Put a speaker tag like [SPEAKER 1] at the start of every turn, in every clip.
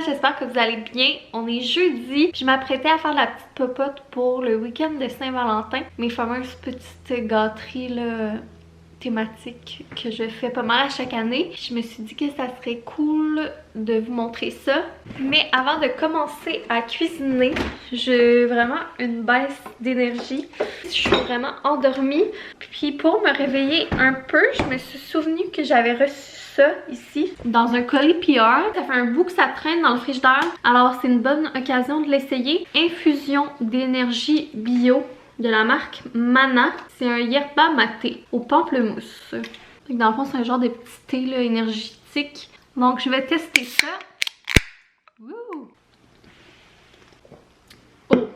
[SPEAKER 1] j'espère que vous allez bien. On est jeudi, je m'apprêtais à faire la petite popote pour le week-end de Saint-Valentin. Mes fameuses petites gâteries là, thématiques que je fais pas mal à chaque année. Je me suis dit que ça serait cool de vous montrer ça. Mais avant de commencer à cuisiner, j'ai vraiment une baisse d'énergie. Je suis vraiment endormie. Puis pour me réveiller un peu, je me suis souvenue que j'avais reçu ça ici dans un colis PR. Ça fait un bout que ça traîne dans le frigidaire, alors c'est une bonne occasion de l'essayer. Infusion d'énergie bio de la marque Mana. C'est un yerba maté au pamplemousse. Dans le fond, c'est un genre de petit thé là, énergétique. Donc je vais tester ça. Wouh! Oh!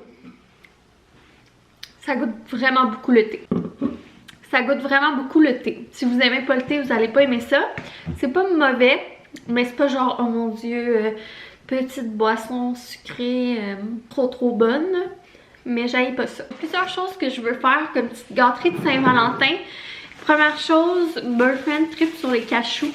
[SPEAKER 1] Ça goûte vraiment beaucoup le thé. Ça goûte vraiment beaucoup le thé. Si vous aimez pas le thé, vous allez pas aimer ça. C'est pas mauvais, mais c'est pas genre, oh mon dieu, petite boisson sucrée trop bonne. Mais j'aille pas ça. Plusieurs choses que je veux faire comme petite gâterie de Saint-Valentin. Première chose, boyfriend trip sur les cachous.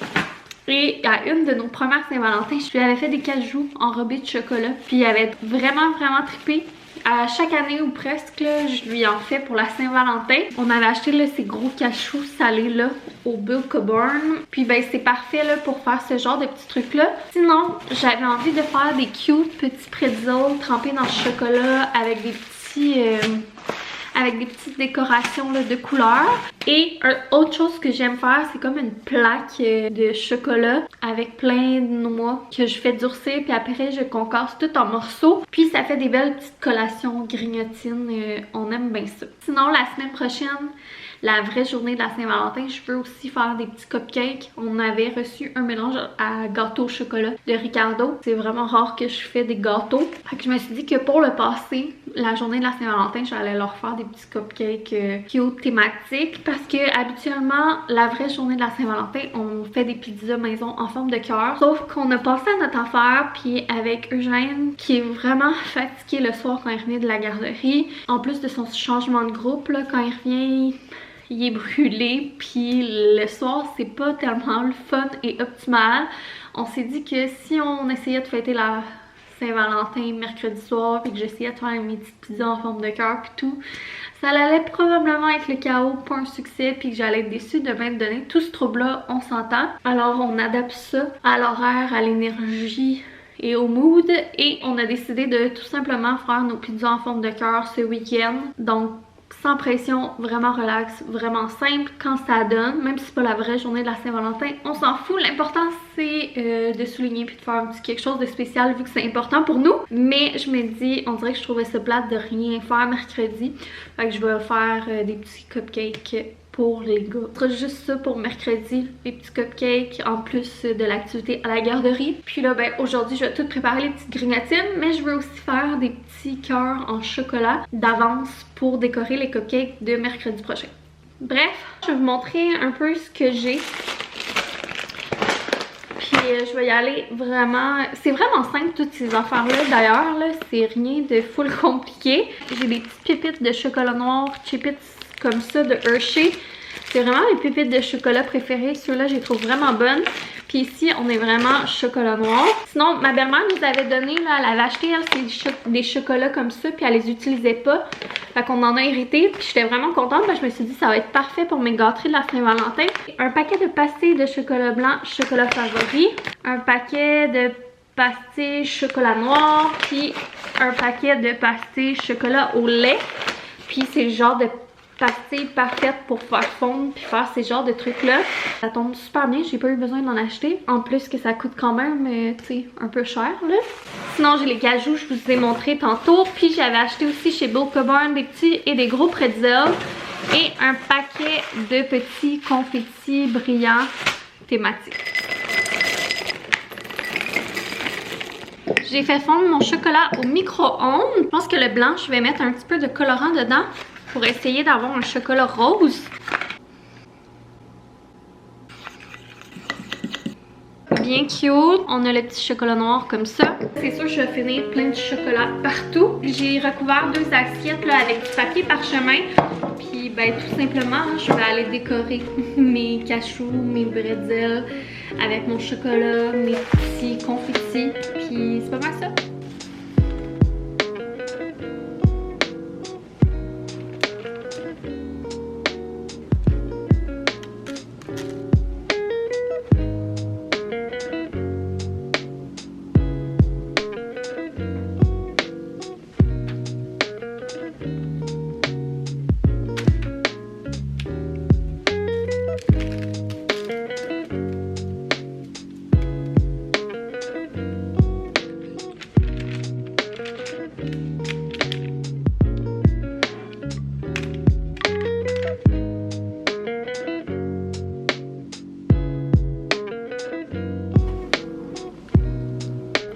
[SPEAKER 1] Et à une de nos premières Saint-Valentin, je lui avais fait des cajous enrobés de chocolat. Puis il avait vraiment trippé. À chaque année ou presque, là, je lui en fais pour la Saint-Valentin. On avait acheté là, ces gros cachous salés là au Bill Coburn. Puis ben c'est parfait là, pour faire ce genre de petits trucs là. Sinon, j'avais envie de faire des cute petits pretzels trempés dans le chocolat avec des petites décorations là, de couleurs. Et autre chose que j'aime faire, c'est comme une plaque de chocolat avec plein de noix que je fais durcir, puis après je concasse tout en morceaux. Puis ça fait des belles petites collations grignotines, on aime bien ça. Sinon la semaine prochaine, la vraie journée de la Saint-Valentin, je veux aussi faire des petits cupcakes. On avait reçu un mélange à gâteau au chocolat de Ricardo. C'est vraiment rare que je fais des gâteaux. Fait que je me suis dit que pour le passé, la journée de la Saint-Valentin, j'allais leur faire des petits cupcakes cute thématiques. Parce que habituellement, la vraie journée de la Saint-Valentin, on fait des pizzas maison en forme de cœur. Sauf qu'on a passé à notre affaire, puis avec Eugène, qui est vraiment fatigué le soir quand il revient de la garderie. En plus de son changement de groupe, là, quand il revient, il est brûlé, puis le soir c'est pas tellement le fun et optimal. On s'est dit que si on essayait de fêter la Saint-Valentin mercredi soir, puis que j'essayais de faire mes petites pizzas en forme de cœur puis tout, ça allait probablement être le chaos, pas un succès, puis que j'allais être déçue de m'être donné tout ce trouble-là, on s'entend. Alors on adapte ça à l'horaire, à l'énergie et au mood, et on a décidé de tout simplement faire nos pizzas en forme de cœur ce week-end. Donc sans pression, vraiment relax, vraiment simple quand ça donne, même si c'est pas la vraie journée de la Saint-Valentin, on s'en fout. L'important c'est de souligner puis de faire un petit quelque chose de spécial vu que c'est important pour nous. Mais je me dis, on dirait que je trouvais ça plate de rien faire mercredi, fait que je vais faire des petits cupcakes pour les gars. Ce sera juste ça pour mercredi, les petits cupcakes en plus de l'activité à la garderie. Puis là ben aujourd'hui je vais tout préparer les petites grignotines, mais je veux aussi faire des petits cœurs en chocolat d'avance pour décorer les cupcakes de mercredi prochain. Bref, je vais vous montrer un peu ce que j'ai. Puis je vais y aller vraiment... C'est vraiment simple toutes ces affaires-là. D'ailleurs, là, c'est rien de full compliqué. J'ai des petites pépites de chocolat noir, chipites comme ça de Hershey. C'est vraiment mes pépites de chocolat préférées. Ceux-là, je les trouve vraiment bonnes. Puis ici, on est vraiment chocolat noir. Sinon, ma belle-mère nous avait donné, là, elle avait acheté, elle, des chocolats comme ça, puis elle les utilisait pas. Fait qu'on en a hérité, puis j'étais vraiment contente, parce que je me suis dit ça va être parfait pour mes gâteries de la Saint-Valentin. Un paquet de pastilles de chocolat blanc, chocolat favori. Un paquet de pastilles chocolat noir, puis un paquet de pastilles chocolat au lait. Puis c'est le genre de pastilles parfaites pour faire fondre puis faire ces genres de trucs là. Ça tombe super bien, j'ai pas eu besoin d'en acheter. En plus que ça coûte quand même, tu sais, un peu cher là. Sinon j'ai les cajous, je vous ai montré tantôt. Puis j'avais acheté aussi chez Bill Coburn des petits et des gros pretzels. Et un paquet de petits confettis brillants thématiques. J'ai fait fondre mon chocolat au micro-ondes. Je pense que le blanc, je vais mettre un petit peu de colorant dedans pour essayer d'avoir un chocolat rose. Bien cute. On a le petit chocolat noir comme ça. C'est sûr je vais finir plein de chocolat partout. J'ai recouvert 2 assiettes là, avec du papier parchemin. Puis ben tout simplement, je vais aller décorer mes cachous, mes bretzels avec mon chocolat, mes petits confettis. Puis Puis c'est pas mal ça.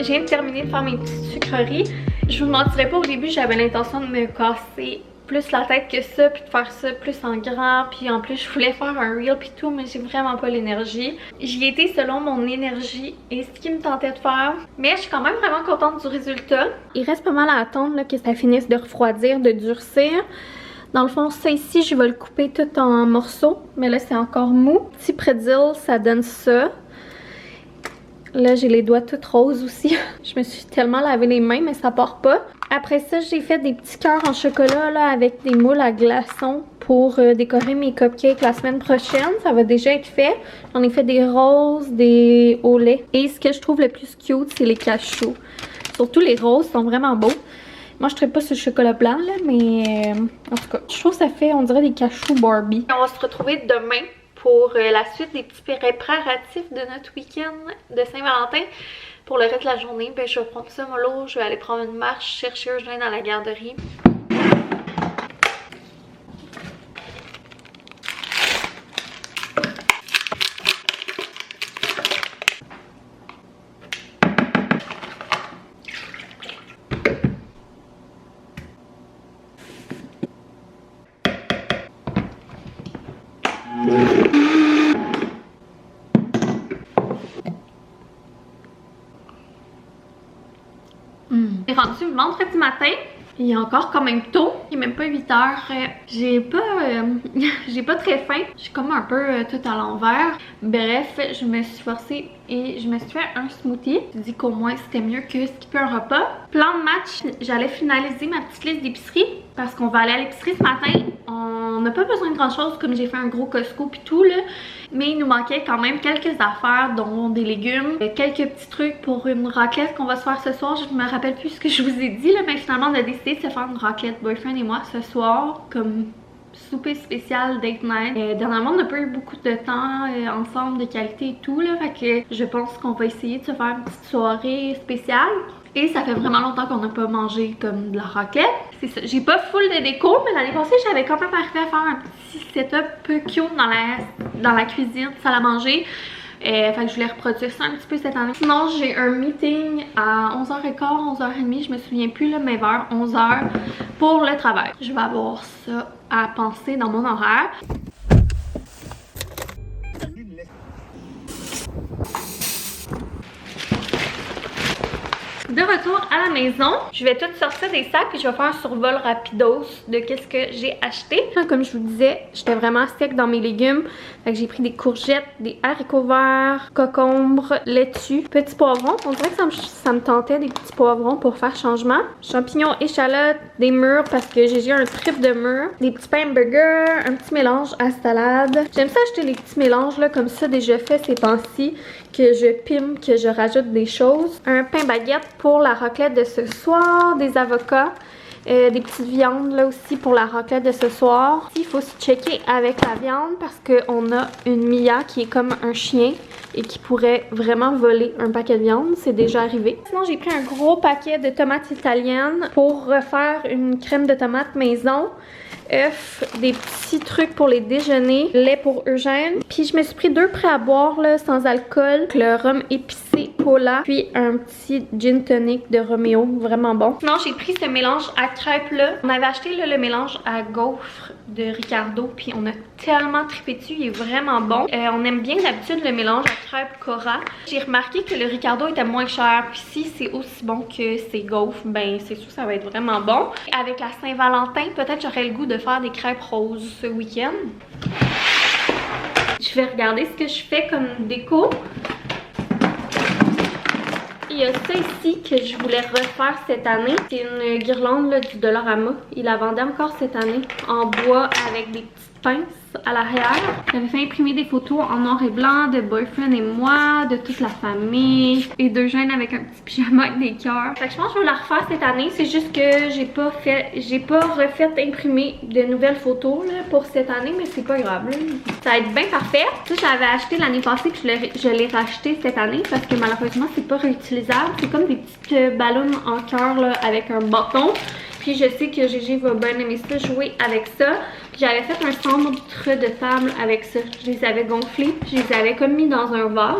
[SPEAKER 1] Je viens de terminer de faire mes petites sucreries. Je vous mentirais pas, au début j'avais l'intention de me casser plus la tête que ça, puis de faire ça plus en grand, puis en plus je voulais faire un reel puis tout, mais j'ai vraiment pas l'énergie. J'y ai été selon mon énergie et ce qui me tentait de faire, mais je suis quand même vraiment contente du résultat. Il reste pas mal à attendre là, que ça finisse de refroidir, de durcir. Dans le fond, ça ici, je vais le couper tout en morceaux, mais là c'est encore mou. Petit pretzel, ça donne ça. Là, j'ai les doigts toutes roses aussi. Je me suis tellement lavé les mains, mais ça part pas. Après ça, j'ai fait des petits cœurs en chocolat là, avec des moules à glaçons pour décorer mes cupcakes la semaine prochaine. Ça va déjà être fait. J'en ai fait des roses, des au lait. Et ce que je trouve le plus cute, c'est les cachous. Surtout les roses sont vraiment beaux. Moi, je ne pas sur le chocolat blanc, là, mais en tout cas, je trouve que ça fait, on dirait des cachous Barbie. On va se retrouver demain pour la suite des petits préparatifs de notre week-end de Saint-Valentin. Pour le reste de la journée, ben, je vais prendre ça mollo, je vais aller prendre une marche, chercher un joint dans la garderie. J'ai rendu vendredi matin. Il est encore quand même tôt. Il est même pas 8 heures. J'ai pas très faim. Je suis comme un peu tout à l'envers. Bref, je me suis forcée et je me suis fait un smoothie. Je dis qu'au moins c'était mieux que skipper un repas. Plan de match, j'allais finaliser ma petite liste d'épicerie parce qu'on va aller à l'épicerie ce matin. On n'a pas besoin de grand chose comme j'ai fait un gros Costco puis tout là. Mais il nous manquait quand même quelques affaires, dont des légumes, quelques petits trucs pour une raclette qu'on va se faire ce soir. Je me rappelle plus ce que je vous ai dit là, mais finalement on a décidé de se faire une raclette, boyfriend et moi, ce soir, comme souper spécial date night. Dernièrement, on n'a pas eu beaucoup de temps ensemble de qualité et tout là, fait que je pense qu'on va essayer de se faire une petite soirée spéciale. Et ça fait vraiment longtemps qu'on n'a pas mangé comme de la raclette. C'est ça. J'ai pas full de déco, mais l'année passée, j'avais quand même arrivé à faire un petit setup peu cute dans la cuisine, salle à manger. Fait que je voulais reproduire ça un petit peu cette année. Sinon, j'ai un meeting à 11h15, 11h30, je me souviens plus là, mais vers 11h pour le travail. Je vais avoir ça à penser dans mon horaire. De retour à la maison, je vais tout sortir des sacs et je vais faire un survol rapidos de qu'est-ce que j'ai acheté. Comme je vous disais, j'étais vraiment sec dans mes légumes. Fait que j'ai pris des courgettes, des haricots verts, concombres, laitue, petits poivrons. On dirait que ça me tentait des petits poivrons pour faire changement. Champignons, échalotes, des mûres parce que j'ai un trip de mûres. Des petits pains burger, un petit mélange à salade. J'aime ça acheter les petits mélanges là comme ça déjà fait ces temps-ci. Que je pime, que je rajoute des choses. Un pain baguette pour la raclette de ce soir, des avocats, des petites viandes là aussi pour la raclette de ce soir. Il faut se checker avec la viande parce qu'on a une Mia qui est comme un chien et qui pourrait vraiment voler un paquet de viande. C'est déjà arrivé. Sinon, j'ai pris un gros paquet de tomates italiennes pour refaire une crème de tomate maison. Œufs, des petits trucs pour les déjeuners, lait pour Eugène. Puis je me suis pris 2 prêts à boire là, sans alcool, le rhum épicé Paula, puis un petit gin tonic de Roméo, vraiment bon. Sinon j'ai pris ce mélange à crêpes là. On avait acheté là, le mélange à gaufres de Ricardo, puis on a tellement trippé dessus, il est vraiment bon. On aime bien d'habitude le mélange à crêpes Cora. J'ai remarqué que le Ricardo était moins cher, puis si c'est aussi bon que ces gaufres, ben c'est sûr que ça va être vraiment bon. Avec la Saint-Valentin, peut-être j'aurais le goût de faire des crêpes roses ce week-end. Je vais regarder ce que je fais comme déco. il y a ça ici que je voulais refaire cette année. C'est une guirlande là, du Dollarama. Il la vendait encore cette année en bois avec des petites pinces à l'arrière. J'avais fait imprimer des photos en noir et blanc de boyfriend et moi, de toute la famille et deux jeunes avec un petit pyjama avec des cœurs. Fait que je pense que je vais la refaire cette année. C'est juste que j'ai pas refait imprimer de nouvelles photos là, pour cette année, mais c'est pas grave. Là. Ça va être bien parfait. Ça, j'avais acheté l'année passée puis je l'ai racheté cette année parce que malheureusement c'est pas réutilisable. C'est comme des petites ballons en cœur là, avec un bâton. Puis je sais que Gégé va bien aimer ça, jouer avec ça. J'avais fait un centre de table avec ça. Je les avais gonflés, je les avais comme mis dans un vase.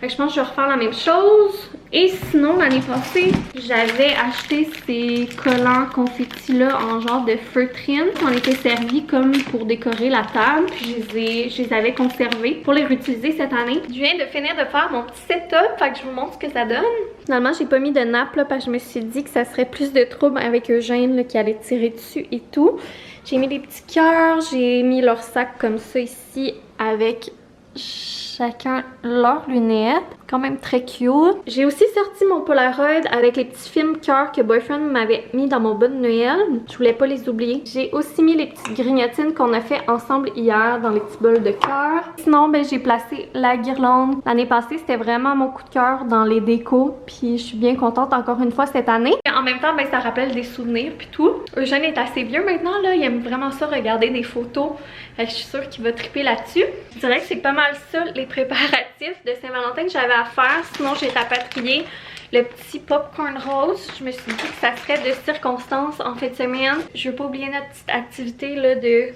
[SPEAKER 1] Fait que je pense que je vais refaire la même chose. Et sinon, l'année passée, j'avais acheté ces collants confettis là en genre de feutrine. On était servis comme pour décorer la table. Puis je les avais conservés pour les réutiliser cette année. Je viens de finir de faire mon petit setup. Fait que je vous montre ce que ça donne. Finalement, j'ai pas mis de nappe là parce que je me suis dit que ça serait plus de trouble avec Eugène là, qui allait tirer dessus et tout. J'ai mis des petits cœurs. J'ai mis leur sac comme ça ici avec chacun leurs lunettes. Quand même très cute. J'ai aussi sorti mon Polaroid avec les petits films cœur que Boyfriend m'avait mis dans mon bas de Noël. Je voulais pas les oublier. J'ai aussi mis les petites grignotines qu'on a fait ensemble hier dans les petits bols de cœur. Sinon, ben, j'ai placé la guirlande. L'année passée, c'était vraiment mon coup de cœur dans les décos. Puis je suis bien contente encore une fois cette année. Et en même temps, ben, ça rappelle des souvenirs puis tout. Eugène est assez vieux maintenant, là. Il aime vraiment ça, regarder des photos. Fait que je suis sûre qu'il va triper là-dessus. Je dirais que c'est pas mal ça, les préparatifs de Saint-Valentin que j'avais à faire. Sinon, j'ai rapatrié le petit popcorn rose. Je me suis dit que ça serait de circonstance en fin de semaine. Je veux pas oublier notre petite activité là, de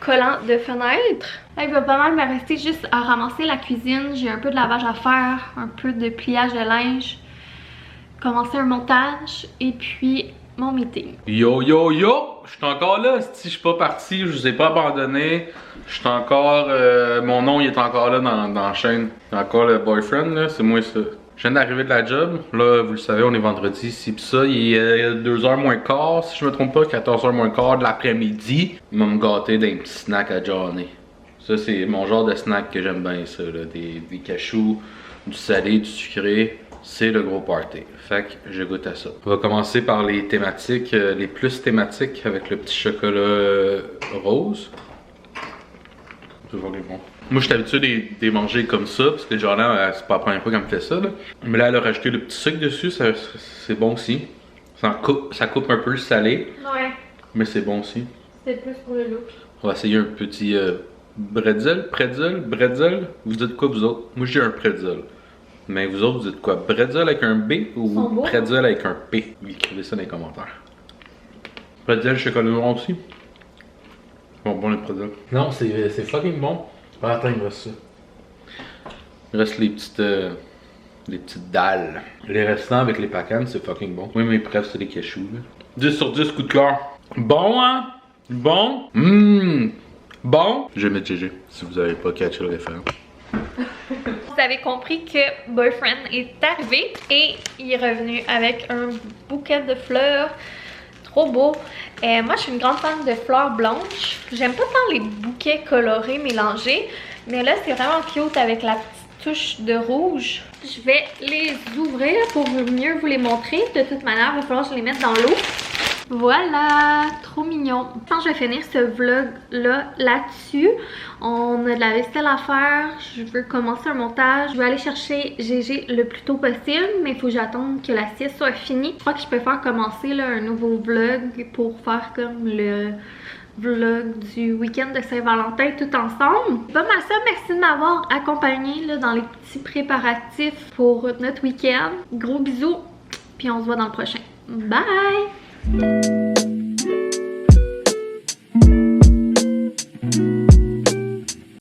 [SPEAKER 1] collant de fenêtre. Là, il va pas mal me rester juste à ramasser la cuisine. J'ai un peu de lavage à faire, un peu de pliage de linge, commencer un montage et puis mon meeting.
[SPEAKER 2] Yo yo yo! Je suis encore là, si je suis pas parti, je vous ai pas abandonné. Je suis encore. Mon nom il est encore là dans la chaîne. Il y a encore le boyfriend là, c'est moi ça. Je viens d'arriver de la job. Là, vous le savez, on est vendredi ici pis ça. Il est 2h moins quart, si je me trompe pas, 14h moins quart de l'après-midi. Il va me gâter d'un petit snack à Johnny. Ça, c'est mon genre de snack que j'aime bien ça, là. Des cachous, du salé, du sucré. C'est le gros party. Fait que je goûte à ça. On va commencer par les thématiques, les plus thématiques avec le petit chocolat rose. Toujours les bons. Moi, je suis habitué de les manger comme ça, parce que Jordan, c'est pas la première fois qu'elle me fait ça. Là. Mais là, elle a rajouté le petit sucre dessus, c'est bon aussi. Ça coupe un peu le salé.
[SPEAKER 1] Ouais.
[SPEAKER 2] Mais c'est bon aussi.
[SPEAKER 1] C'est plus pour le look.
[SPEAKER 2] On va essayer un petit bretzel. Vous dites quoi, vous autres? Moi, j'ai un pretzel. Mais vous autres, vous dites quoi? Bretzel avec un B ou pretzel avec un P? Vous écrivez ça dans les commentaires. Pretzel chocolat noir aussi? Bon les pretzels. Non, c'est fucking bon. Ah, attends, il me reste ça. Il reste les petites dalles. Les restants avec les pacanes, c'est fucking bon. Oui, mais bref, c'est des cachous. Là. 10 sur 10, coup de cœur. Bon, hein? Bon? Bon? Je vais mettre GG, si vous avez pas catché le référent.
[SPEAKER 1] Vous avez compris que Boyfriend est arrivé et il est revenu avec un bouquet de fleurs. Trop beau. Moi, je suis une grande fan de fleurs blanches. J'aime pas tant les bouquets colorés mélangés, mais là, c'est vraiment cute avec la petite touche de rouge. Je vais les ouvrir pour mieux vous les montrer. De toute manière, il va falloir que je les mette dans l'eau. Voilà, trop mignon. Je pense que je vais finir ce vlog là-dessus. On a de la vaisselle à faire. Je veux commencer un montage. Je vais aller chercher Gégé le plus tôt possible, mais il faut que j'attende que la sieste soit finie. Je crois que je préfère commencer là, un nouveau vlog pour faire comme le vlog du week-end de Saint-Valentin tout ensemble. Pas mal ça, merci de m'avoir accompagné là, dans les petits préparatifs pour notre week-end. Gros bisous, puis on se voit dans le prochain. Bye!